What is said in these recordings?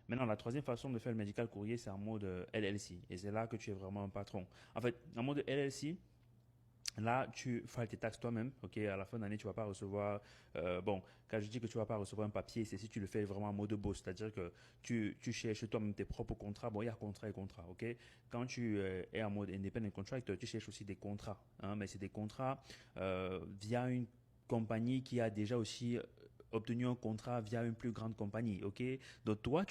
Maintenant, la troisième façon de faire le medical courrier, c'est en mode LLC. Et c'est là que tu es vraiment un patron. En fait, en mode LLC, là, tu fais tes taxes toi-même, ok? À la fin d'année, tu vas pas recevoir. Bon, quand je dis que tu vas pas recevoir un papier, c'est si tu le fais vraiment en mode boss, c'est-à-dire que tu cherches toi-même tes propres contrats. Bon, il y a contrat et contrat, ok? Quand tu es en mode independent contractor, tu cherches aussi des contrats, hein, mais c'est des contrats via une compagnie qui a déjà aussi obtenu un contrat via une plus grande compagnie, ok? Donc toi,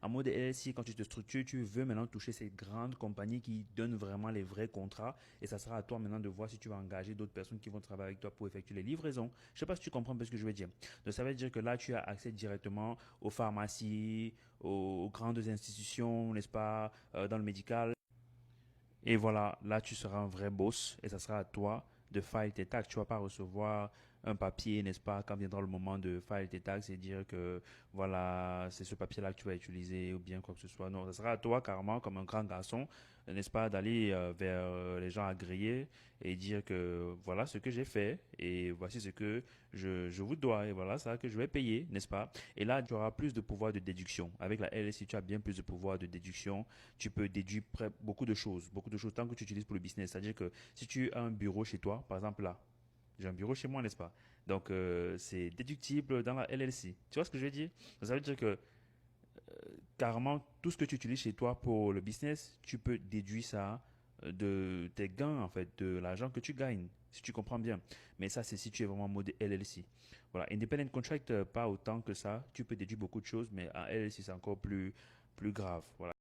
en mode LLC, quand tu te structures, tu veux maintenant toucher ces grandes compagnies qui donnent vraiment les vrais contrats et ça sera à toi maintenant de voir si tu vas engager d'autres personnes qui vont travailler avec toi pour effectuer les livraisons. Je ne sais pas si tu comprends un peu ce que je veux dire. Donc ça veut dire que là, tu as accès directement aux pharmacies, aux grandes institutions, n'est-ce pas, dans le médical. Et voilà, là, tu seras un vrai boss et ça sera à toi de faire tes taxes. Tu ne vas pas recevoir un papier, n'est-ce pas, quand viendra le moment de faire tes taxes et dire que voilà, c'est ce papier-là que tu vas utiliser ou bien quoi que ce soit. Non, ça sera à toi carrément comme un grand garçon, n'est-ce pas, d'aller vers les gens agréés et dire que voilà ce que j'ai fait et voici ce que je vous dois et voilà ça que je vais payer, n'est-ce pas? Et là, tu auras plus de pouvoir de déduction. Avec la LSI, tu as bien plus de pouvoir de déduction. Tu peux déduire beaucoup de choses tant que tu utilises pour le business. C'est-à-dire que si tu as un bureau chez toi, par exemple là, j'ai un bureau chez moi, n'est-ce pas? Donc c'est déductible dans la LLC. Tu vois ce que je veux dire? Ça veut dire que carrément tout ce que tu utilises chez toi pour le business, tu peux déduire ça de tes gains en fait, de l'argent que tu gagnes, si tu comprends bien. Mais ça, c'est si tu es vraiment en mode LLC. Voilà, independent contract, pas autant que ça. Tu peux déduire beaucoup de choses, mais en LLC, c'est encore plus grave. Voilà.